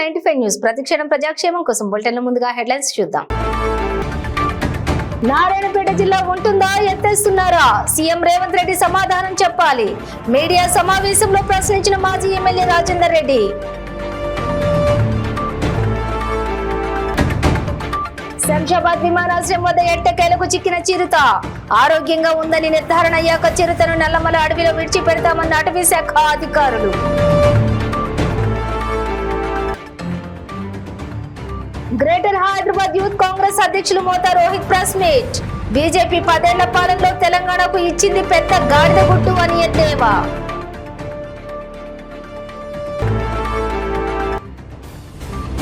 95 news ప్రతిక్షణం ప్రజాక్షేమం కోసం bulletin ముందుగా హెడ్లైన్స్ చూద్దాం. నారాయణపేట జిల్లా ఉంటుందా ఎత్తేస్తున్నారా? సీఎం రేవంత్ రెడ్డి సమాధానం చెప్పాలి. మీడియా సమావేశంలో ప్రశ్నించిన మాజీ ఎమ్మెల్యే రాజేందర్ రెడ్డి. శంషాబాద్ విమానాశ్రయం వద్ద ఎట్టకేలకు చిక్కిన చిరుత. ఆరోగ్యంగా ఉందని నిర్ధారణ అయ్యాక చిరుతను నల్లమల అడవిలో విడిచిపెడతామన్న అటవీ శాఖ అధికారులు. గ్రేటర్ హైదరాబాద్ యూత్ కాంగ్రెస్ అధ్యక్షులు మోతా రోహిత్ ప్రెస్ మీట్. బీజేపీ 10 ఏళ్ల పాలనలో తెలంగాణకు ఇచ్చింది పెద్ద గాడిద గుట్టు అని ఎద్దేవా.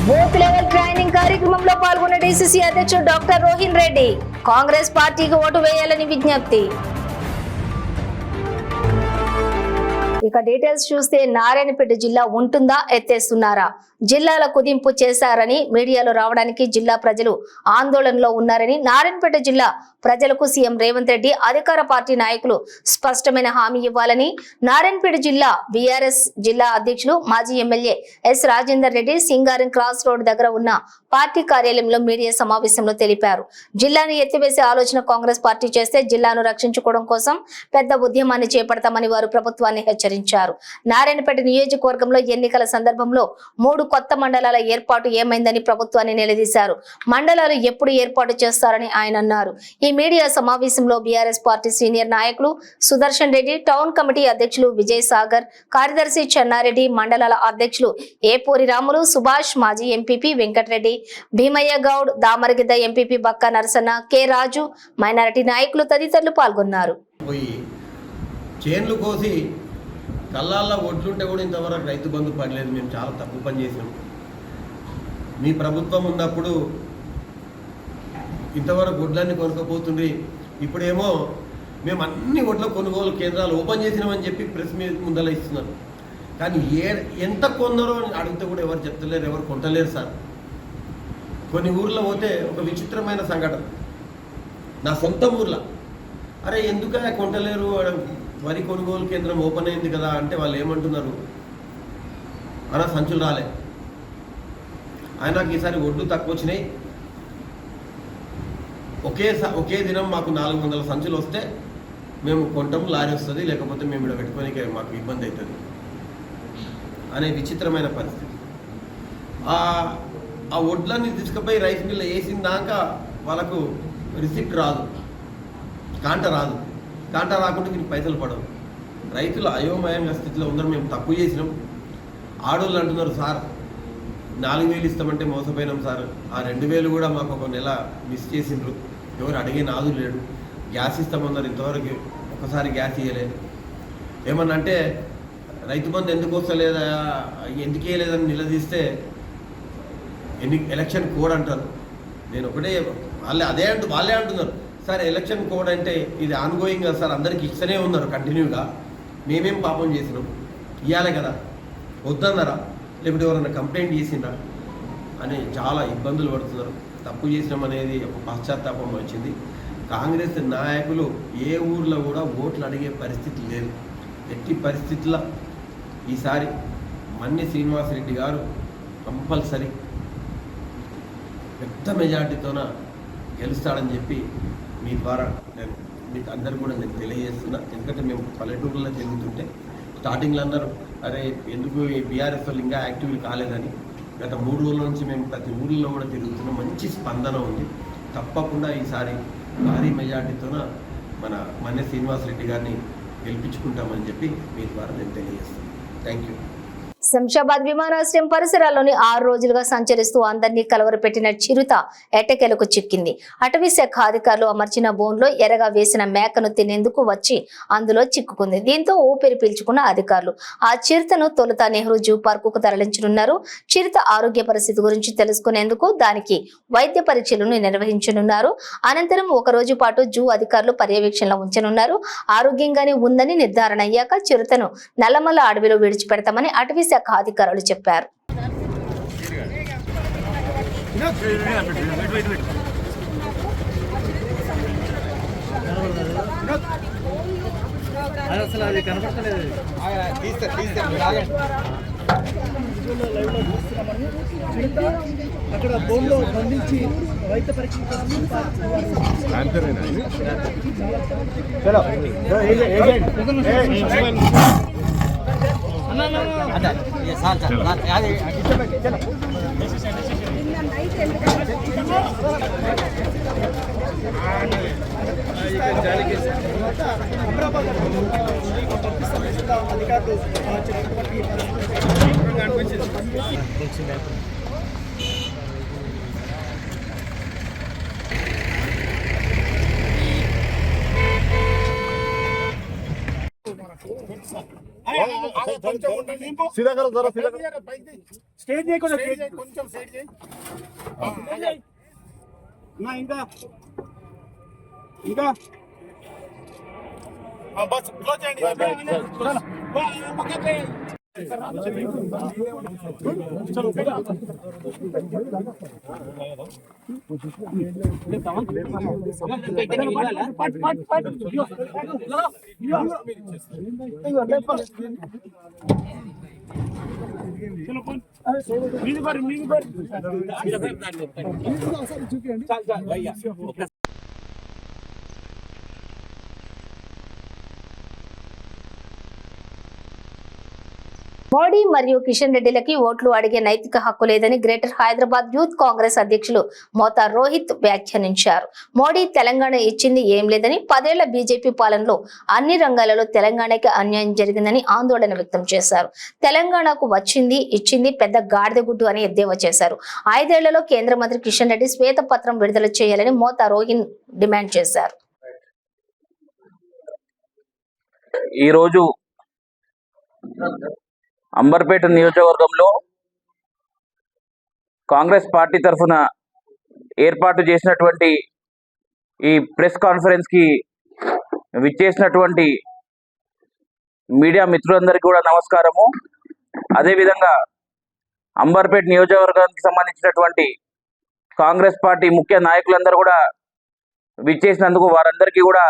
బూత్ లెవెల్ ట్రైనింగ్ కార్యక్రమంలో పాల్గొన్న డీసీసీ అధ్యక్షుడు డాక్టర్ రోహిన్ రెడ్డి. కాంగ్రెస్ పార్టీకి ఓటు వేయాలని విజ్ఞప్తి. ఇక డీటెయిల్స్ చూస్తే నారాయణపేట జిల్లా ఉంటుందా ఎత్తేస్తున్నారా? జిల్లాల కుదింపు చేశారని మీడియాలో రావడానికి జిల్లా ప్రజలు ఆందోళనలో ఉన్నారని నారాయణపేట జిల్లా ప్రజలకు సీఎం రేవంత్ రెడ్డి అధికార పార్టీ నాయకులు స్పష్టమైన హామీ ఇవ్వాలని నారాయణపేట జిల్లా బీఆర్ఎస్ జిల్లా అధ్యక్షులు మాజీ ఎమ్మెల్యే ఎస్ రాజేందర్ రెడ్డి సింగారం క్రాస్ రోడ్ దగ్గర ఉన్న పార్టీ కార్యాలయంలో మీడియా సమావేశంలో తెలిపారు. జిల్లాను ఎత్తివేసే ఆలోచన కాంగ్రెస్ పార్టీ చేస్తే జిల్లాను రక్షించుకోవడం కోసం పెద్ద ఉద్యమాన్ని చేపడతామని వారు ప్రభుత్వాన్ని హెచ్చరించారు. నారాయణపేట నియోజకవర్గంలో ఎన్నికల సందర్భంలో 3 కొత్త మండలాల ఏర్పాటు ఏమైందని ప్రభుత్వాన్ని నిలదీశారు. మండలాలు ఎప్పుడు ఏర్పాటు చేస్తారని ఆయన అన్నారు. ఈ మీడియా సమావేశంలో బీఆర్ఎస్ పార్టీ సీనియర్ నాయకులు సుదర్శన్ రెడ్డి, టౌన్ కమిటీ అధ్యక్షులు విజయ్ సాగర్, కార్యదర్శి చెన్నారెడ్డి, మండలాల అధ్యక్షులు ఏపూరి రాములు, సుభాష్, మాజీ ఎంపీపీ వెంకటరెడ్డి, భీమయ్య గౌడ్, దామరగిద్ద ఎంపీపీ బక్క నరసన్న, కె రాజు, మైనారిటీ నాయకులు తదితరులు పాల్గొన్నారు. కళ్ళాల్లో ఒడ్లుంటే కూడా ఇంతవరకు రైతు బంధు పడలేదు. మేము చాలా తప్పు పని చేసినాం. మీ ప్రభుత్వం ఉన్నప్పుడు ఇంతవరకు ఒడ్లన్నీ కొనుక్కపోతుండ్రి. ఇప్పుడేమో మేము అన్ని ఒడ్ల కొనుగోలు కేంద్రాలు ఓపెన్ చేసినామని చెప్పి ప్రెస్ మీద ముందర ఇస్తున్నారు. కానీ ఎంత కొన్నారో అని అడిగితే కూడా ఎవరు చెప్తలేరు, ఎవరు కొంటలేరు సార్. కొన్ని ఊర్లో పోతే ఒక విచిత్రమైన సంఘటన. నా సొంత ఊర్లో అరే ఎందుక కొంటలేరు, వరి కొనుగోలు కేంద్రం ఓపెన్ అయింది కదా అంటే వాళ్ళు ఏమంటున్నారు, అలా సంచులు రాలే, ఆయనకు ఈసారి ఒడ్లు తక్కువ వచ్చినాయి, ఒకే దినం మాకు 400 సంచులు వస్తే మేము కొంటాము, లారీ వస్తుంది, లేకపోతే మేము ఇక్కడ పెట్టుకోనికి మాకు ఇబ్బంది అవుతుంది అనే విచిత్రమైన పరిస్థితి. ఆ ఒడ్లన్నీ తీసుకుపోయి రైస్ మిల్ వేసిన దాకా వాళ్ళకు రిసిప్ట్ రాదు, కాంట రాదు. కాంటా రాకుండా మీకు పైసలు పడవు. రైతులు అయోమయంగా స్థితిలో ఉన్నారు. మేము తప్పు చేసినాం. ఆడోళ్ళు అంటున్నారు సార్ 4,000 ఇస్తామంటే మోసపోయినాం సార్, ఆ 2,000 కూడా మాకు ఒక నెల మిస్ చేసిండ్రు, ఎవరు అడిగే నాదు లేడు. గ్యాస్ ఇస్తామన్నారు, ఇంతవరకు ఒకసారి గ్యాస్ ఇవ్వలేదు. ఏమన్నా అంటే రైతు బంధు ఎందుకు వస్తలేదా, ఎందుకు వేయలేదని నిలదీస్తే ఎలక్షన్ కోడ్ అంటారు. నేను ఒకటే వాళ్ళే అంటున్నారు సార్ ఎలక్షన్ కోడ్ అంటే ఇది ఆన్గోయింగ్ కదా సార్, అందరికి ఇస్తూనే ఉన్నారు కంటిన్యూగా, మేమేం పాపం చేసినాం, ఇవ్వాలి కదా, వద్దన్నారా, లేకపోతే ఎవరైనా కంప్లైంట్ చేసిండ్రా అని చాలా ఇబ్బందులు పడుతున్నారు. తప్పు చేసినాం అనేది ఒక పశ్చాత్తాపం వచ్చింది. కాంగ్రెస్ నాయకులు ఏ ఊర్లో కూడా ఓట్లు అడిగే పరిస్థితి లేదు. ఎట్టి పరిస్థితుల్లో ఈసారి మన్ని శ్రీనివాసరెడ్డి గారు కంపల్సరీ పెద్ద మెజార్టీతోన గెలుస్తాడని చెప్పి మీ ద్వారా నేను మీకు అందరు కూడా నేను తెలియజేస్తున్నా. ఎందుకంటే మేము పల్లెటూరులో తిరుగుతుంటే స్టార్టింగ్లో అన్నారు అరే ఎందుకు ఈ బీఆర్ఎస్ వాళ్ళు ఇంకా యాక్టివ్లు కాలేదని. గత 3 రోజుల నుంచి మేము ప్రతి ఊళ్ళో కూడా తిరుగుతున్నాం. మంచి స్పందన ఉంది. తప్పకుండా ఈసారి భారీ మెజార్టీతోన మన మన్నె శ్రీనివాసరెడ్డి గారిని గెలిపించుకుంటామని చెప్పి మీ ద్వారా నేను తెలియజేస్తాను. Thank you. శంషాబాద్ విమానాశ్రయం పరిసరాల్లోని 6 రోజులుగా సంచరిస్తూ అందరినీ కలవరపెట్టిన చిరుత ఎట్టకేలకు చిక్కింది. అటవీ శాఖ అధికారులు అమర్చిన బోన్లో ఎరగా వేసిన మేకను తినేందుకు వచ్చి అందులో చిక్కుకుంది. దీంతో ఊపిరి పీల్చుకున్న అధికారులు ఆ చిరుతను తొలుత నెహ్రూ జూ పార్కుకు తరలించనున్నారు. చిరుత ఆరోగ్య పరిస్థితి గురించి తెలుసుకునేందుకు దానికి వైద్య పరీక్షలను నిర్వహించనున్నారు. అనంతరం 1 రోజు పాటు జూ అధికారులు పర్యవేక్షణలో ఉంచనున్నారు. ఆరోగ్యంగానే ఉందని నిర్ధారణ అయ్యాక చిరుతను నల్లమల్ల అడవిలో విడిచిపెడతామని అటవీ శాఖ అధికారులు చెప్పారు. అసలు అది కనపడలేదు. ఛానల్లో లైవ్లో చూస్తున్నామని చిరుత అక్కడ బోన్లో బంధించి వైద్య పరీక్ష అమరాబాద్ అధికారులు सीधा करो जरा सीधा స్టేజ్ కొంచెం సైడ్ చేయి ఇంకా ఇంకా బస్ క్లోజ్ చేయండి మోడీ మరియు కిషన్ రెడ్డిలకి ఓట్లు అడిగే నైతిక హక్కు లేదని గ్రేటర్ హైదరాబాద్ యూత్ కాంగ్రెస్ అధ్యక్షులు మోతా రోహిత్ వ్యాఖ్యానించారు. మోడీ తెలంగాణ ఇచ్చింది ఏం లేదని, 10 ఏళ్ల బీజేపీ పాలనలో అన్ని రంగాలలో తెలంగాణకి అన్యాయం జరిగిందని ఆందోళన వ్యక్తం చేశారు. తెలంగాణకు వచ్చింది ఇచ్చింది పెద్ద గాడిదగుడ్డు అని ఎద్దేవా చేశారు. 5 ఏళ్లలో కేంద్ర మంత్రి కిషన్ రెడ్డి శ్వేతపత్రం విడుదల చేయాలని మోతా రోహిత్ డిమాండ్ చేశారు. ఈ రోజు అంబర్పేట నియోజకవర్గంలో కాంగ్రెస్ పార్టీ తరఫున ఏర్పాటు చేసినటువంటి ఈ ప్రెస్ కాన్ఫరెన్స్ కి విచ్చేసినటువంటి మీడియా మిత్రులందరికీ కూడా నమస్కారము. అదేవిధంగా అంబర్పేట నియోజకవర్గానికి సంబంధించినటువంటి కాంగ్రెస్ పార్టీ ముఖ్య నాయకులందరూ కూడా విచ్చేసినందుకు వారందరికీ కూడా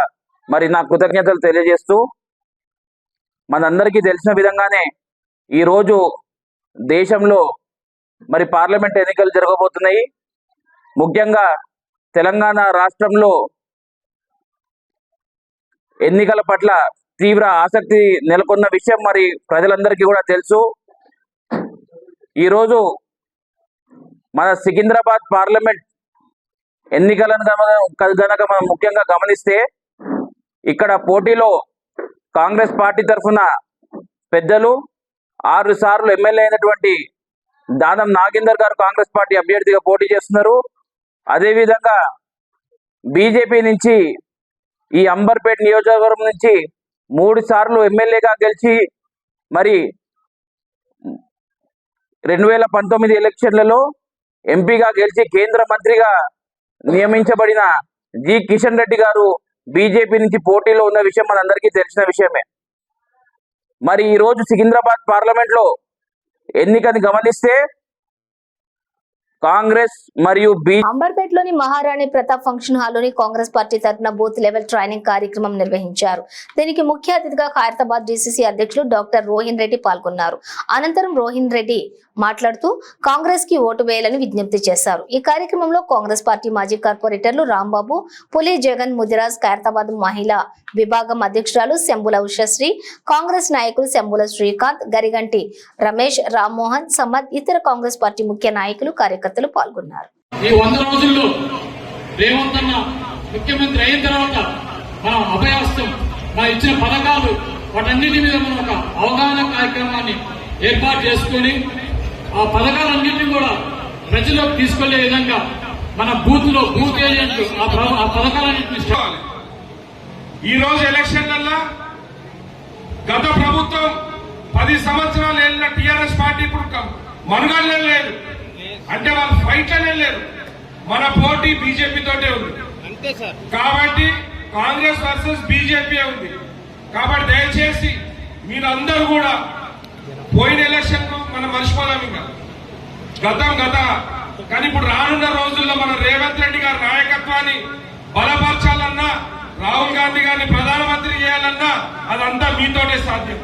మరి నా కృతజ్ఞతలు తెలియజేస్తూ, మనందరికీ తెలిసిన విధంగానే ఈరోజు దేశంలో మరి పార్లమెంట్ ఎన్నికలు జరగబోతున్నాయి. ముఖ్యంగా తెలంగాణ రాష్ట్రంలో ఎన్నికల పట్ల తీవ్ర ఆసక్తి నెలకొన్న విషయం మరి ప్రజలందరికీ కూడా తెలుసు. ఈరోజు మన సికింద్రాబాద్ పార్లమెంట్ ఎన్నికలను కనుక మనం ముఖ్యంగా గమనిస్తే, ఇక్కడ పోటీలో కాంగ్రెస్ పార్టీ తరఫున పెద్దలు 6 సార్లు ఎమ్మెల్యే అయినటువంటి దానం నాగేందర్ గారు కాంగ్రెస్ పార్టీ అభ్యర్థిగా పోటీ చేస్తున్నారు. అదేవిధంగా బీజేపీ నుంచి ఈ అంబర్పేట నియోజకవర్గం నుంచి 3 సార్లు ఎమ్మెల్యేగా గెలిచి మరి 2019 ఎలక్షన్లలో ఎంపీగా గెలిచి కేంద్ర మంత్రిగా నియమించబడిన జి కిషన్ రెడ్డి గారు బీజేపీ నుంచి పోటీలో ఉన్న విషయం మనందరికీ తెలిసిన విషయమే. మరి ఈ రోజు సికింద్రాబాద్ పార్లమెంట్ లో ఎన్నికని గమనిస్తే కాంగ్రెస్ మరియు అంబర్పేటలోని మహారాణి ప్రతాప్ ఫంక్షన్ హాల్లోని కాంగ్రెస్ పార్టీ తరఫున బూత్ లెవెల్ ట్రైనింగ్ కార్యక్రమం నిర్వహించారు. దీనికి ముఖ్య అతిథిగా ఖైరతాబాద్ డీసీసీ అధ్యక్షులు డాక్టర్ రోహిన్ రెడ్డి పాల్గొన్నారు. అనంతరం రోహిన్ రెడ్డి మాట్లాడుతూ కాంగ్రెస్ కి ఓటు వేయాలని విజ్ఞప్తి చేశారు. ఈ కార్యక్రమంలో కాంగ్రెస్ పార్టీ మాజీ కార్పొరేటర్లు రాంబాబు, పులి జగన్ ముదిరాజ్, ఖైరతాబాద్ మహిళా విభాగం అధ్యక్షురాలు శంభుల ఉషశ్రీ, కాంగ్రెస్ నాయకులు శంభుల శ్రీకాంత్, గరిగంటి రమేష్, రామ్మోహన్, సమద్, ఇతర కాంగ్రెస్ పార్టీ ముఖ్య నాయకులు కార్యకర్తలు పాల్గొన్నారు. ఈ 100 రోజుల్లో రేవంత్ అన్న ముఖ్యమంత్రి అయిన తర్వాత మన అభయాస్తం, మన ఇచ్చిన పథకాలు, వాటన్నిటి మీద మనం ఒక అవగాహన కార్యక్రమాన్ని ఏర్పాటు చేసుకుని ఆ పథకాలన్నింటినీ కూడా ప్రజలకు తీసుకెళ్లే విధంగా మన బూత్ ఏజెంట్లు ఆ పథకాలన్నింటినీ ఈ రోజు ఎలక్షన్లలో గత ప్రభుత్వం 10 సంవత్సరాలు వెళ్ళిన టీఆర్ఎస్ పార్టీ ఇప్పుడు మనుగడలే లేదు, అంటే వాళ్ళు ఫైట్లనే లేరు. మన పోటీ బీజేపీ తోటే ఉంది. కాబట్టి కాంగ్రెస్ వర్సెస్ బీజేపీ ఉంది. కాబట్టి దయచేసి మీరందరూ కూడా పోయిన ఎలక్షన్ కు మనం మర్చిపోదాం. ఇంకా గతం కానీ ఇప్పుడు రానున్న రోజుల్లో మన రేవంత్ రెడ్డి గారి నాయకత్వాన్ని బలపరచాలన్నా, రాహుల్ గాంధీ గారిని ప్రధానమంత్రి చేయాలన్నా అదంతా మీతోనే సాధ్యం.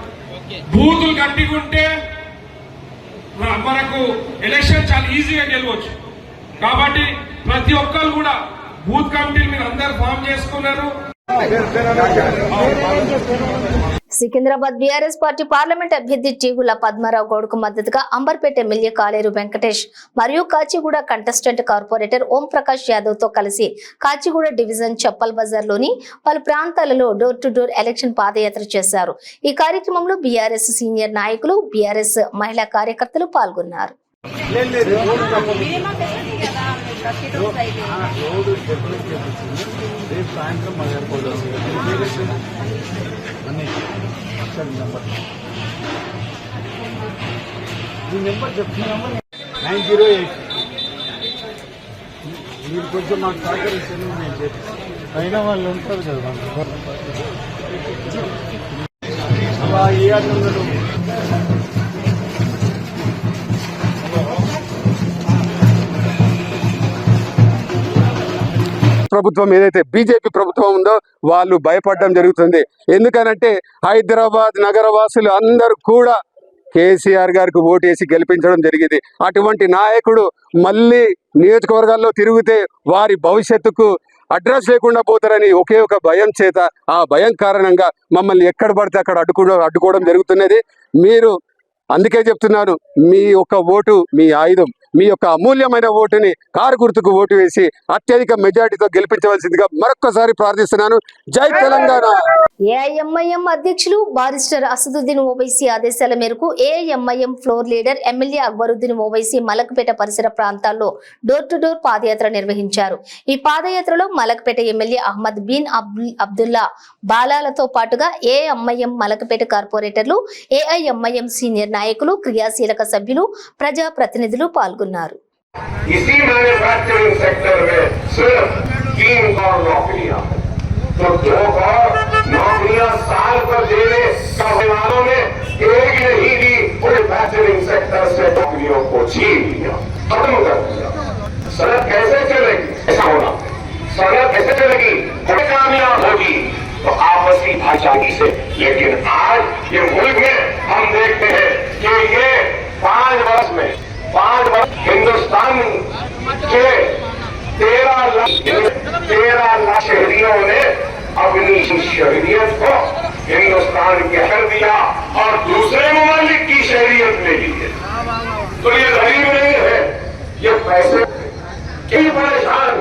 బూతులు గట్టిగుంటే మనకు ఎలక్షన్ చాలా ఈజీగా గెలవచ్చు. కాబట్టి ప్రతి ఒక్కరు కూడా బూత్ కమిటీలు మీరు అందరు ఫామ్ చేసుకున్నారు. సికింద్రాబాద్ బీఆర్ఎస్ పార్టీ పార్లమెంట్ అభ్యర్థి చీగుల పద్మారావు గౌడ్కు మద్దతుగా అంబర్పేట ఎమ్మెల్యే కాలేరు వెంకటేష్ మరియు కాచిగూడ కంటెస్టెంట్ కార్పొరేటర్ ఓం ప్రకాష్ యాదవ్ తో కలిసి కాచిగూడ డివిజన్ చప్పల్ బజార్ లోని పలు ప్రాంతాలలో డోర్ టు డోర్ ఎలక్షన్ పాదయాత్ర చేశారు. ఈ కార్యక్రమంలో బీఆర్ఎస్ సీనియర్ నాయకులు, బీఆర్ఎస్ మహిళా కార్యకర్తలు పాల్గొన్నారు. నెంబర్ చెప్తున్నాము 908. మీరు కొంచెం మాకు సహకరిస్తుంది. నేను చెప్పి అయినా వాళ్ళు ఉంటారు కదా ఏ అట్లున్నాడు. ప్రభుత్వం ఏదైతే బీజేపీ ప్రభుత్వం ఉందో వాళ్ళు భయపడడం జరుగుతుంది. ఎందుకనంటే హైదరాబాద్ నగరవాసులు అందరూ కూడా కేసీఆర్ గారికి ఓటేసి గెలిపించడం జరిగింది. అటువంటి నాయకుడు మళ్ళీ నియోజకవర్గాల్లో తిరిగితే వారి భవిష్యత్తుకు అడ్రస్ లేకుండా పోతారని ఒకే ఒక భయం చేత, ఆ భయం కారణంగా మమ్మల్ని ఎక్కడ పడితే అక్కడ అడ్డుకోవడం జరుగుతున్నది. మీరు అందుకే చెప్తున్నాను, మీ యొక్క ఓటు మీ ఆయుధం. మీ యొక్క అమూల్యమైన ఓటుని కారు గుర్తుకు ఓటు వేసి అత్యధిక మెజార్టీతో గెలిపించవలసిందిగా మరొక్కసారి ప్రార్థిస్తున్నాను. జై తెలంగాణ. ఏఐఎంఐఎం అధ్యక్షులు బారిస్టర్ అసదుద్దీన్ ఓవైసీ ఆదేశాల మేరకు AIMIM floor leader MLA Akbaruddin Owaisi Malakpet పరిసర ప్రాంతాల్లో డోర్ టు డోర్ పాదయాత్ర నిర్వహించారు. ఈ పాదయాత్రలో మలక్పేట ఎమ్మెల్యే అహ్మద్ బిన్ అబ్దుల్లా బాలాలతో పాటుగా ఏఐఎంఐఎం మలక్పేట కార్పొరేటర్లు, ఏఐఎంఐఎం సీనియర్ నాయకులు, క్రియాశీలక సభ్యులు, ప్రజా ప్రతినిధులు పాల్గొన్నారు. इसी मैन्युफैक्चरिंग सेक्टर में सिर्फ 3 करोड़ नौकरियां, तो 2 करोड़ नौकरियां साल पर देने वालों ने एक नहीं दी, मैन्युफैक्चरिंग सेक्टर से नौकरियों को छीन लिया, खत्म कर दिया। सड़क कैसे चलेगी? ऐसा होना सड़क कैसे चलेगी? कामयाब होगी तो आपसी भाईचारे से। लेकिन आज ये मुल्क में हम देखते हैं कि ये 5 वर्ष में हिंदुस्तान के 13 लाख शहरियों ने अपनी शहरियत को हिंदुस्तान के कर दिया और दूसरे ममालिक की शहरियत ले ली है। तो ये गरीब नहीं है, ये पैसे के परेशान,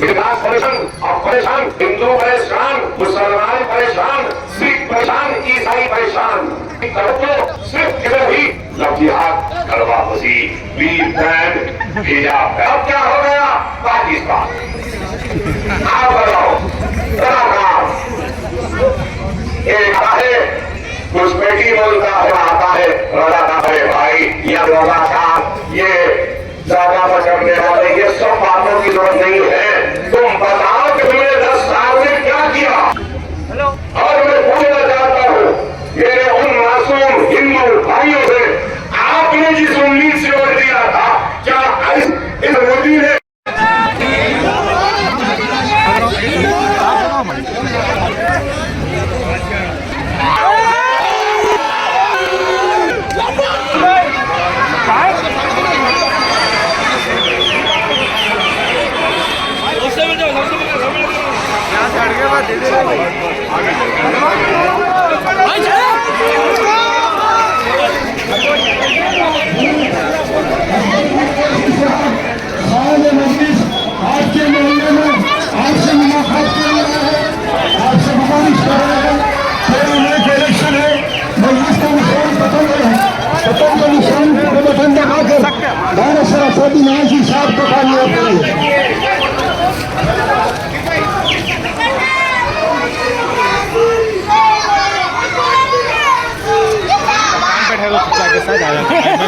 विकास परेशान, और परेशान हिंदू परेशान, मुसलमान परेशान, सिख परेशान, ईसाई परेशान। सिर्फ इधर ही लफ्जियात, गरबा बसी, वीर बैंड भेजा। अब क्या हो गया? पाकिस्तान आप बताओ, एक है कुछ बेटी बोलता है, आता है रजा है भाई, या रजा था, ये ज्यादा बचने वाले, ये सब बातों की जरूरत नहीं है। तुम बताओ कि तुमने 10 साल में क्या किया। और मैं पूछना चाहता हूँ मेरे उन मासूम हिंदू भाइयों से, आपने जिस उम्मीद से वोट दिया था, क्या इस मोदी ने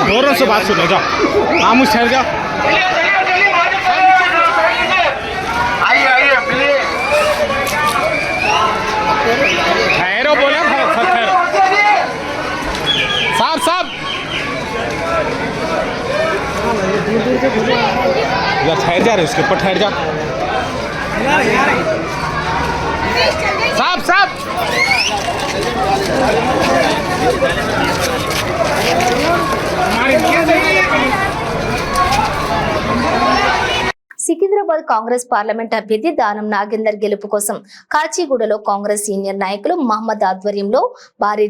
जोरों से बात सुनो, जाओ आमुष ठहर जाओ। ठहरो बोले ठहरो साहब साहब, यार ठहर जा रहे उसके ऊपर ठहर जा। साहब साहब సికింద్రాబాద్ కాంగ్రెస్ పార్లమెంట్ అభ్యర్థి దానం నాగేందర్ గెలుపు కోసం కాచిగూడలో కాంగ్రెస్ సీనియర్ నాయకులు మహమ్మద్ ఆధ్వర్యంలో భారీ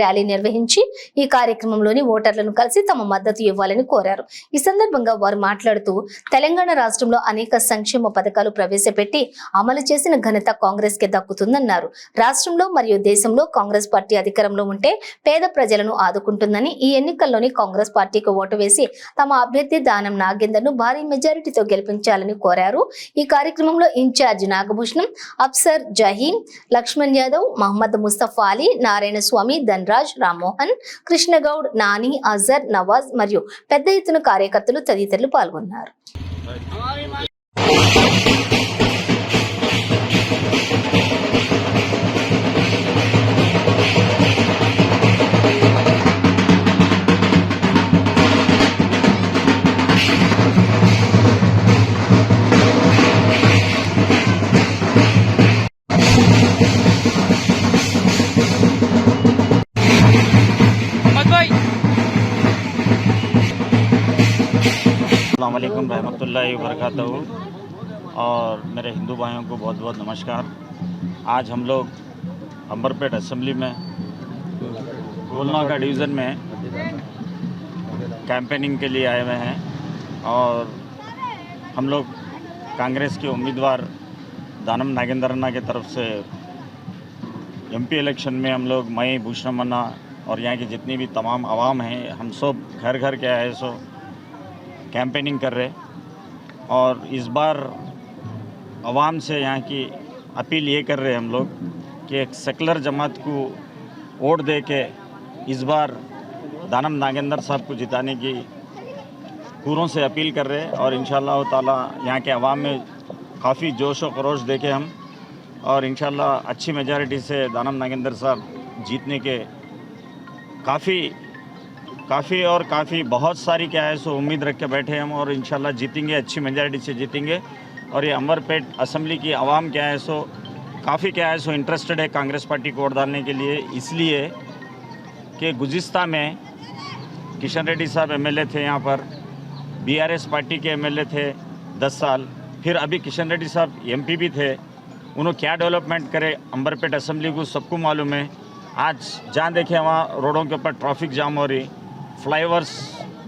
ర్యాలీ నిర్వహించి ఈ కార్యక్రమంలోని ఓటర్లను కలిసి తమ మద్దతు ఇవ్వాలని కోరారు. ఈ సందర్భంగా వారు మాట్లాడుతూ తెలంగాణ రాష్ట్రంలో అనేక సంక్షేమ పథకాలు ప్రవేశపెట్టి అమలు చేసిన ఘనత కాంగ్రెస్ కి దక్కుతుందన్నారు. రాష్ట్రంలో మరియు దేశంలో కాంగ్రెస్ పార్టీ అధికారంలో ఉంటే పేద ప్రజలను ఆదుకుంటుందని, ఈ ఎన్నికల్లోని కాంగ్రెస్ పార్టీకి ఓటు వేసి తమ అభ్యర్థి దానం నాగేందర్ ను భారీ మెజారిటీతో గెలిపించాలని కోరారు. ఈ కార్యక్రమంలో ఇన్ఛార్జ్ నాగభూషణం, అఫ్సర్ జహీం, లక్ష్మణ్ యాదవ్, మహమ్మద్ ముస్తఫా అలీ, నారాయణ స్వామి, ధనరాజ్, రామ్మోహన్, కృష్ణగౌడ్, నాని, అజర్, నవాజ్ మరియు పెద్ద ఎత్తున కార్యకర్తలు తదితరులు పాల్గొన్నారు. अस्सलामुअलैकुम रहमतुल्लाहि वबरकातुहू और मेरे हिंदू भाइयों को बहुत बहुत नमस्कार। आज हम लोग अंबरपेट असेंबली में गोलनाका डिवीज़न में कैंपेनिंग के लिए आए हुए हैं और हम लोग कांग्रेस के उम्मीदवार दानम नागेंद्रन्ना की तरफ से एमपी इलेक्शन में हम लोग मई भूषणमन्ना और यहाँ की जितनी भी तमाम आवाम हैं, हम सब घर घर के आए सो कैंपेनिंग कर रहे और इस बार आवाम से यहाँ की अपील ये कर रहे हम लोग कि एक सेकुलर जमात को वोट दे के इस बार दानम नागेंद्र साहब को जिताने की पूरों से अपील कर रहे और इंशाअल्लाह ताला यहाँ के आवाम में काफ़ी जोश और खरोश देखे हम और इंशाअल्लाह अच्छी मेजॉरिटी से दानम नागेंद्र साहब जीतने के काफ़ी बहुत सारी क्या है सो उम्मीद रख के बैठे हम और इंशाल्लाह जीतेंगे, अच्छी मेजॉरिटी से जीतेंगे। और ये अंबरपेट असेंबली की आवाम क्या है सो काफ़ी क्या है सो इंटरेस्टेड है कांग्रेस पार्टी को वोट डालने के लिए, इसलिए कि गुज़िस्ता में किशन रेड्डी साहब एमएलए थे यहाँ पर, बीआरएस पार्टी के एमएलए थे 10 साल, फिर अभी किशन रेड्डी साहब एमपी भी थे। उन्होंने क्या डेवलपमेंट करे अंबरपेट असेंबली को सबको मालूम है। आज जहाँ देखे वहाँ रोडों के ऊपर ट्रैफिक जाम हो रही, फ्लाईओवर्स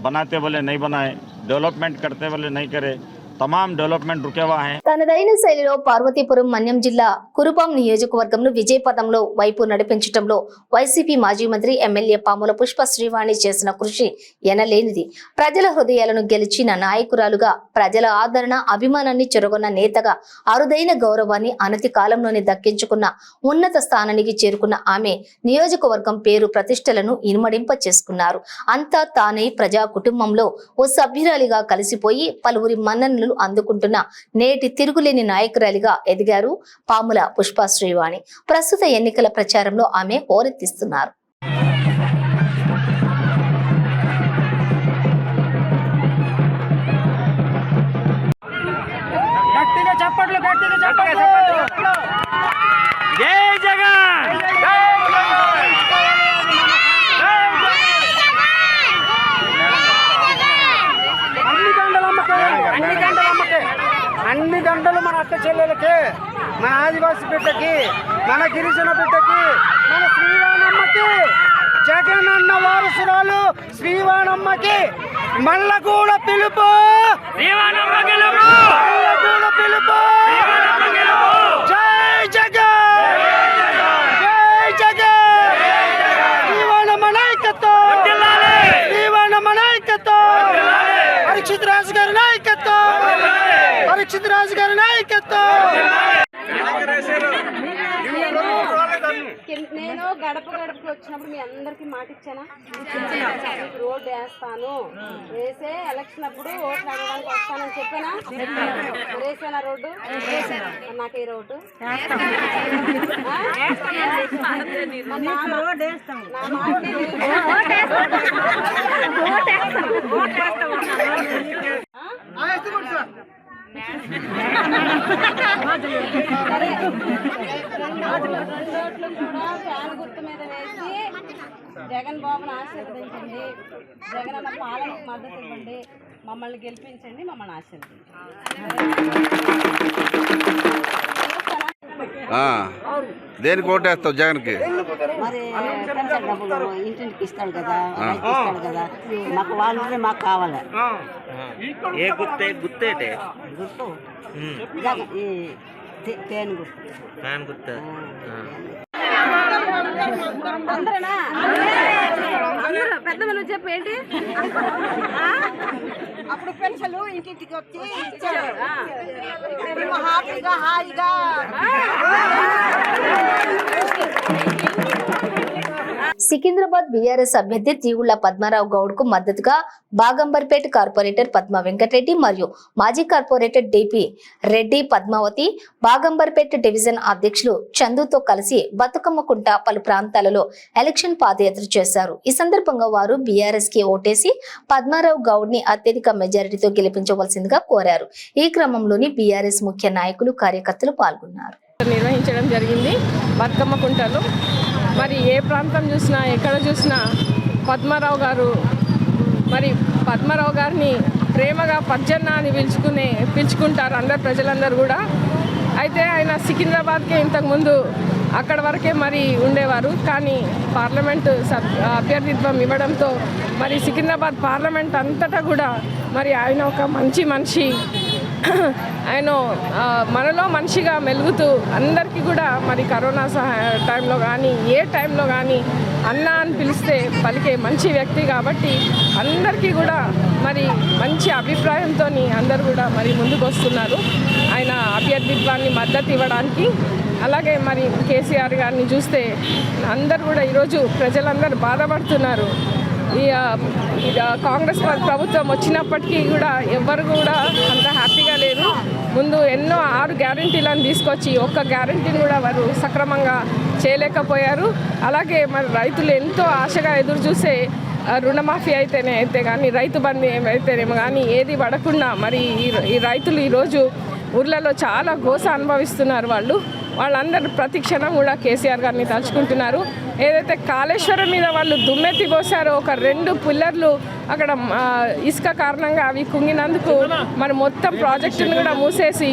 बनाते बोले नहीं बनाए, डेवलपमेंट करते बोले नहीं करे, तमाम डेवलपमेंट रुके हुआ है। తనదైన శైలిలో పార్వతీపురం మన్యం జిల్లా కురుపాం నియోజకవర్గంను విజయపథంలో వైపు నడిపించడంలో వైసీపీ మాజీ మంత్రి ఎమ్మెల్యే పాముల పుష్ప శ్రీవాణి చేసిన కృషి ఎనలేనిది. ప్రజల హృదయాలను గెలిచిన నాయకురాలుగా, ప్రజల ఆదరణ అభిమానాన్ని చెరగొన్న నేతగా, అరుదైన గౌరవాన్ని అనతి కాలంలోనే దక్కించుకున్న ఉన్నత స్థానానికి చేరుకున్న ఆమె నియోజకవర్గం పేరు ప్రతిష్టలను ఇనుమడింప చేసుకున్నారు. అంతా తానే ప్రజా కుటుంబంలో ఓ సభ్యురాలిగా కలిసిపోయి పలువురి మన్ననలు అందుకుంటున్న నేటి తిరుగులేని నాయకురాలిగా ఎదిగారు పాముల పుష్ప శ్రీవాణి. ప్రస్తుత ఎన్నికల ప్రచారంలో ఆమె హోరెత్తిస్తున్నారు. అన్ని దండలు మన అక్క చెల్లెలకి, మన ఆదివాసి బిడ్డకి, మన గిరిజన బిడ్డకి, మన శ్రీవాణమ్మకి, జగనన్న వారసురాలు శ్రీవాణమ్మకి మల్లగూడ పిలుపు, మల్లగూడ పిలుపు. జై జగన్, జై జగన్. శ్రీవాణమ్మ నాయకత్వం, శ్రీవాణమ్మ నాయకత్వం, పరీక్షిత్ రాజు గారి నాయకత్వం, పరీక్షిత్ రాజు గారి నాయకత్వం. నేను గడప గడపకి వచ్చినప్పుడు మీ అందరికి మాట ఇచ్చానా, రోడ్డు వేస్తాను, వేసే ఎలక్షన్ అప్పుడు ఓట్లు అడగడానికి వస్తానని చెప్పానా, వేసానా రోడ్డు, నాకు ఈ రోడ్డు ఓట్లు కూడా ఫ్యాన్ గుర్తు మీద వేసి జగన్ బాబుని ఆశీర్వదించండి. జగన్ అన్న పాలనకు మద్దతు ఇవ్వండి. మమ్మల్ని గెలిపించండి. మమ్మల్ని దేనికి ఓటేస్తావు జగన్కి? మరి పెన్షన్ డబ్బులు ఇంటింటికి ఇస్తాడు కదా, ఇస్తాడు కదా, మాకు వాళ్ళే మాకు కావాలి. ఏ గుర్తే గుర్తేటే గుర్తు తేను గుర్తు. ఫ్యాన్ గుర్తు. అందరేనా? అందరూ పెద్ద మనం చెప్పు ఏంటి? అప్పుడు పెన్షన్లు ఇంటింటికి వచ్చి ఇచ్చారు. హ్యాపీగా హాయిగా సికింద్రాబాద్ బీఆర్ఎస్ అభ్యర్థి తీగుళ్ల పద్మారావు గౌడ్ కు మద్దతుగా బాగంబర్పేట కార్పొరేటర్ పద్మ వెంకటరెడ్డి మరియు మాజీ corporator DP Reddy Padmavathi Bagamberpet division అధ్యక్షులు చందుతో కలిసి బతుకమ్మ కుంట పలు ప్రాంతాలలో ఎలక్షన్ పాదయాత్ర చేశారు. ఈ సందర్భంగా వారు బీఆర్ఎస్ కి ఓటేసి పద్మారావు గౌడ్ ని అత్యధిక మెజారిటీతో గెలిపించవలసిందిగా కోరారు. ఈ క్రమంలోని బీఆర్ఎస్ ముఖ్య నాయకులు కార్యకర్తలు పాల్గొన్నారు. నిర్వహించడం జరిగింది. బతుకమ్మ కుంటలు మరి ఏ ప్రాంతం చూసినా ఎక్కడ చూసినా పద్మారావు గారిని ప్రేమగా పజ్జన్న అని పిలుచుకుంటారు అందరు ప్రజలందరూ కూడా. అయితే ఆయన సికింద్రాబాద్కే ఇంతకుముందు అక్కడ వరకే మరి ఉండేవారు. కానీ పార్లమెంటు అభ్యర్థిత్వం ఇవ్వడంతో మరి సికింద్రాబాద్ పార్లమెంట్ అంతటా కూడా మరి ఆయన ఒక మంచి మనిషి, ఆయన మనలో మనిషిగా మెలుగుతూ అందరికీ కూడా మరి కరోనా టైంలో కానీ ఏ టైంలో కానీ అన్న అని పిలిస్తే పలికే మంచి వ్యక్తి కాబట్టి అందరికీ కూడా మరి మంచి అభిప్రాయంతో అందరూ కూడా మరి ముందుకు వస్తున్నారు ఆయన అభ్యర్థిత్వాన్ని మద్దతు ఇవ్వడానికి. అలాగే మరి కేసీఆర్ గారిని చూస్తే అందరూ కూడా ఈరోజు ప్రజలందరూ బాధపడుతున్నారు. ఈ కాంగ్రెస్ ప్రభుత్వం వచ్చినప్పటికీ కూడా ఎవ్వరు కూడా అంత హ్యాపీగా లేరు. ముందు ఎన్నో 6 గ్యారంటీలను తీసుకొచ్చి ఒక్క గ్యారంటీని కూడా వారు సక్రమంగా చేయలేకపోయారు. అలాగే మరి రైతులు ఎంతో ఆశగా ఎదురు చూసే రుణమాఫీ అయితే కానీ రైతు బంధు ఏమైతేనేమో కానీ ఏది పడకుండా మరి ఈ రైతులు ఈరోజు ఊర్లలో చాలా గోస అనుభవిస్తున్నారు. వాళ్ళందరూ ప్రతి క్షణం కూడా కేసీఆర్ గారిని తలుచుకుంటున్నారు. ఏదైతే కాళేశ్వరం మీద వాళ్ళు దుమ్మెత్తి పోసారో ఒక 2 పిల్లర్లు అక్కడ ఇసుక కారణంగా అవి కుంగినందుకు మన మొత్తం ప్రాజెక్టును కూడా మూసేసి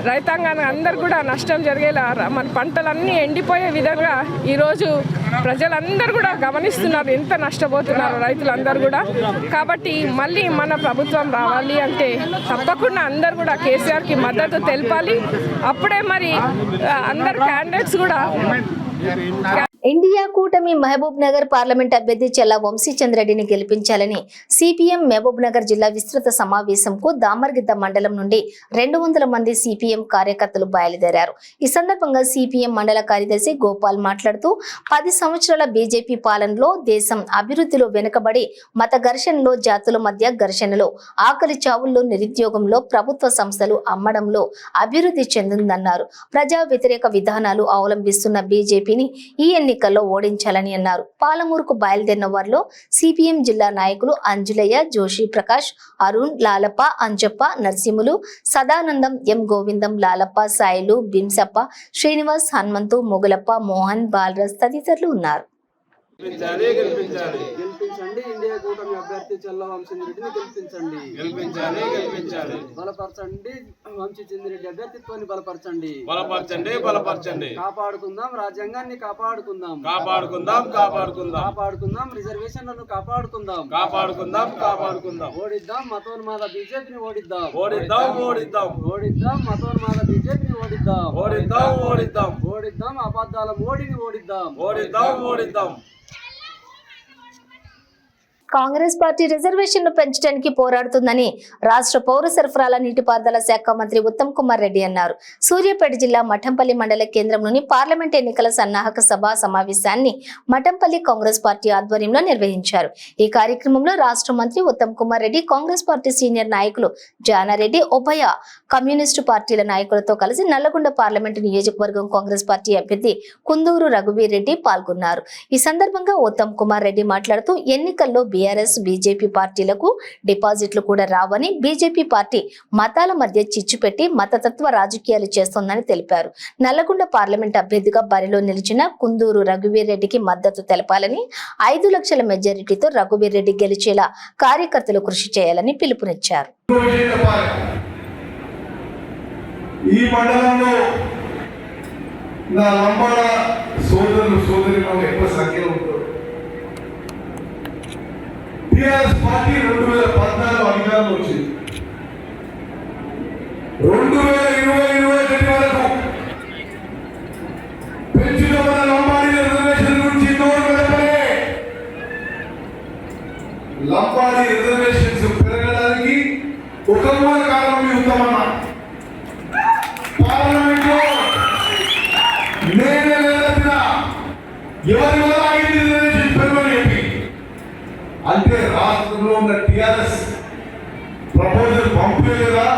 రైతాంగాన్ని అందరు కూడా నష్టం జరిగేలా మన పంటలన్నీ ఎండిపోయే విధంగా ఈరోజు ప్రజలందరూ కూడా గమనిస్తున్నారు ఎంత నష్టపోతున్నారు రైతులందరూ కూడా. కాబట్టి మళ్ళీ మన ప్రభుత్వం రావాలి అంటే తప్పకుండా అందరు కూడా కేసీఆర్కి మద్దతు తెలపాలి. అప్పుడే మరి అందరు క్యాండిడేట్స్ కూడా ఇండియా కూటమి మహబూబ్ నగర్ పార్లమెంట్ అభ్యర్థి చెల్ల వంశీచంద్రెడ్డిని గెలిపించాలని సిపిఎం మహబూబ్ నగర్ జిల్లా విస్తృత సమావేశంకు దామర్గిద్ద మండలం నుండి 200 మంది సిపిఎం కార్యకర్తలు బయలుదేరారు. ఈ సందర్భంగా సిపిఎం మండల కార్యదర్శి గోపాల్ మాట్లాడుతూ 10 సంవత్సరాల బీజేపీ పాలనలో దేశం అభివృద్ధిలో వెనుకబడి మత ఘర్షణలో, జాతుల మధ్య ఘర్షణలో, ఆకలి చావుల్లో, నిరుద్యోగంలో, ప్రభుత్వ సంస్థలు అమ్మడంలో అభివృద్ధి చెందిందన్నారు. ప్రజా వ్యతిరేక విధానాలు అవలంబిస్తున్న బీజేపీని ఈ ఎన్నికల్లో ఓడించాలని అన్నారు. పాలమూరుకు బయలుదేరిన వారిలో సిపిఎం జిల్లా నాయకులు అంజులయ్య, జోషి ప్రకాష్, అరుణ్, లాలప్ప, అంజప్ప, నరసింహులు, సదానందం, ఎం గోవిందం, లాలప్ప, సాయిలు, బింసప్ప, శ్రీనివాస్, హనుమంతు, మొగులప్ప, మోహన్, బాలరాజ్ తదితరులు ఉన్నారు. గెలిపించండి ఇండియా కూటమి అభ్యర్థి చెల్ల వంశీచంద్రెడ్డిని గెలిపించండి. బలపరచండి వంశీచంద్రెడ్డి అభ్యర్థిత్వాన్ని బలపరచండి. కాపాడుకుందాం రాజ్యాంగాన్ని, కాపాడుకుందాం రిజర్వేషన్లను కాపాడుకుందాం. ఓడిద్దాం మతోన్మాద బీజేపీని ఓడిద్దాం మతోన్మాద బీజేపీని ఓడిద్దాం అబద్ధాల మోడీని ఓడిద్దాం. కాంగ్రెస్ పార్టీ రిజర్వేషన్లు పెంచడానికి పోరాడుతుందని రాష్ట్ర పౌర సరఫరాల నీటిపారుదల శాఖ మంత్రి ఉత్తమ్ కుమార్ రెడ్డి అన్నారు. సూర్యాపేట జిల్లా మఠంపల్లి మండల కేంద్రంలోని పార్లమెంట్ ఎన్నికల సన్నాహక సభ సమావేశాన్ని మఠంపల్లి కాంగ్రెస్ పార్టీ ఆధ్వర్యంలో నిర్వహించారు. ఈ కార్యక్రమంలో రాష్ట్ర మంత్రి ఉత్తమ్ కుమార్ రెడ్డి, కాంగ్రెస్ పార్టీ సీనియర్ నాయకులు జానారెడ్డి, ఉభయ కమ్యూనిస్టు పార్టీల నాయకులతో కలిసి నల్లగొండ పార్లమెంటు నియోజకవర్గం కాంగ్రెస్ పార్టీ అభ్యర్థి కుందూరు రఘువీర్ రెడ్డి పాల్గొన్నారు. ఈ సందర్భంగా ఉత్తమ్ కుమార్ రెడ్డి మాట్లాడుతూ ఎన్నికల్లో టీఆర్ఎస్ బీజేపీ పార్టీలకు డిపాజిట్లు కూడా రావని, బీజేపీ పార్టీ మతాల మధ్య చిచ్చు పెట్టి మతతత్వ రాజకీయాలు చేస్తోందని తెలిపారు. నల్లగొండ పార్లమెంట్ అభ్యర్థిగా బరిలో నిలిచిన కుందూరు రఘువీర్ రెడ్డికి మద్దతు తెలపాలని, 5 లక్షల మెజారిటీతో రఘువీర్ రెడ్డి గెలిచేలా కార్యకర్తలు కృషి చేయాలని పిలుపునిచ్చారు. ఈ మండలంలో నా లంబాడ సోదరులు సోదరిమణులు ఎక్కువ సంఖ్యలో ఉంటారు. టీఆర్ఎస్ పార్టీ 2014 అధికారంలో వచ్చింది. 2020-21 వరకు పెంచిన మన లంబాడీ రిజర్వేషన్ గురించి లంబాడీ రిజర్వేషన్స్ పెరగడానికి ఒక మూల కారణం యుద్ధమన్నా. పార్లమెంట్ లో నేనే లేదన్నా ఎవరి వల్ల ఆగింది రిజర్వేషన్ పెరగని చెప్పి, అంటే రాష్ట్రంలో ఉన్న టీఆర్ఎస్ ప్రపోజల్ పంపలేదా,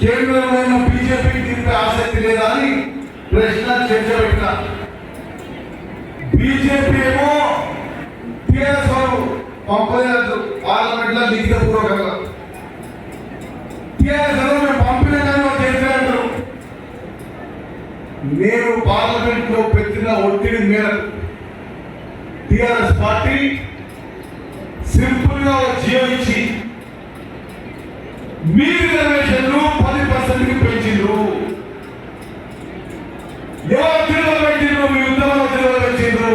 కేంద్రంలో ఉన్న బీజేపీకి దీనిపై ఆసక్తి లేదా అని ప్రశ్న చర్చ పెట్టిన. బీజేపీ ఏమో టీఆర్ఎస్ వారు పంపలేదు పార్లమెంట్ లో లిఖిత పూర్వకంగా. టీఆర్ఎస్ మేము పంపిన చేసినట్టు నేను పార్లమెంట్ లో పెట్టిన ఒత్తిడి మేరకు టీఆర్ఎస్ పార్టీ సింపుల్ గా జియో ఇచ్చి మీ రిజర్వేషన్లు 10% పెంచిండ్రు. ఎవరు తిరుగులు పెట్టిండ్రు? మీ ఉద్యమంలో తిరుగులు పెట్టిండ్రు,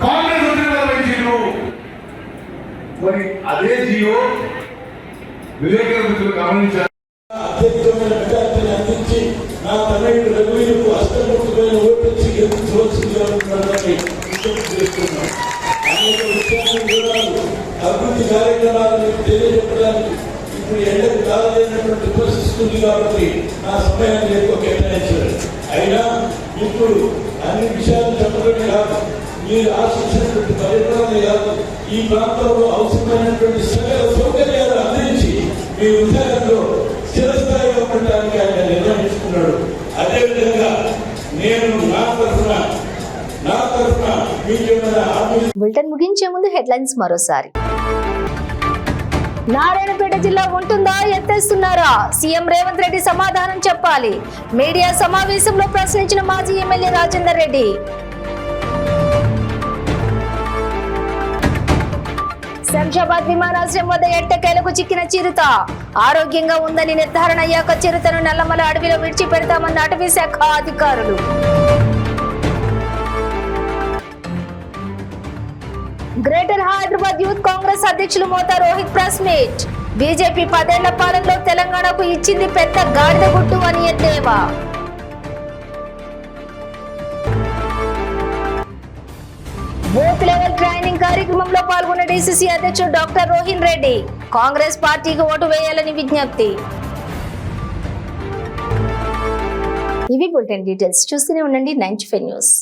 కాంగ్రెస్ తిరుగులు పెట్టిండ్రు. మరి అదే జియో విలేకరులు గమనించారు. అత్యధికమైన మెజార్టీని అందించి నా తనయుడు రఘువీరుకు అష్టముఖమైన ఓటించి గెలిపించవలసిందిగా విజ్ఞప్తి చేస్తున్నాం. అనేక విషయాలు అభివృద్ధి కార్యక్రమాలను తెలియజెప్పడానికి ఇప్పుడు ఎండకు కాలైనటువంటి పరిస్థితుంది కాబట్టి నా సమయాన్ని ఎక్కువ కేటాయించారు. అయినా ఇప్పుడు అన్ని విషయాలు చెప్పడమే కాదు, మీరు ఆశించినటువంటి పరిపాలన కాదు, ఈ ప్రాంతంలో అవసరమైనటువంటి సకల సౌకర్యాలు అందించి మీ ఉద్యోగంలో స్థిరస్థాయిగా ఉండడానికి ఆయన నిర్ణయించుకున్నాడు. అదేవిధంగా నేను నా తరఫున మీకేమైనా బులెటిన్ ముగించే ముందు హెడ్లైన్స్ మరోసారి. నారాయణపేట జిల్లా ఉంటుందా, ఎత్తేస్తున్నారా? సీఎం రేవంత్ రెడ్డి సమాధానం చెప్పాలి. మీడియా సమావేశంలో ప్రశ్నించిన మాజీ ఎమ్మెల్యే రాజేందర్ రెడ్డి. శంషాబాద్ విమానాశ్రయం వద్ద ఎట్టకేలకు చిక్కిన చిరుత. ఆరోగ్యంగా ఉందని నిర్ధారణ అయ్యాక చిరుతను నల్లమల అడవిలో విడిచిపెడతామన్న అటవీ శాఖ అధికారులు. గ్రేటర్ హైదరాబాద్ యూత్ కాంగ్రెస్ అధ్యక్షులు మోతా రోహిత్ ప్రెస్ మీట్. బీజేపీ 10 ఏళ్ల పాలనలో తెలంగాణకు ఇచ్చింది పెద్ద గాడిద గుట్టు అని ఎద్దేవా. బూత్ లెవెల్ ట్రైనింగ్ కార్యక్రమంలో పాల్గొన్న డీసీసీ అధ్యక్షుడు డాక్టర్ రోహిన్ రెడ్డి. కాంగ్రెస్ పార్టీకి ఓటు వేయాలని విజ్ఞప్తి. ఇవి బులెటిన్ డీటెయిల్స్. చూస్తూనే ఉండండి 95 న్యూస్.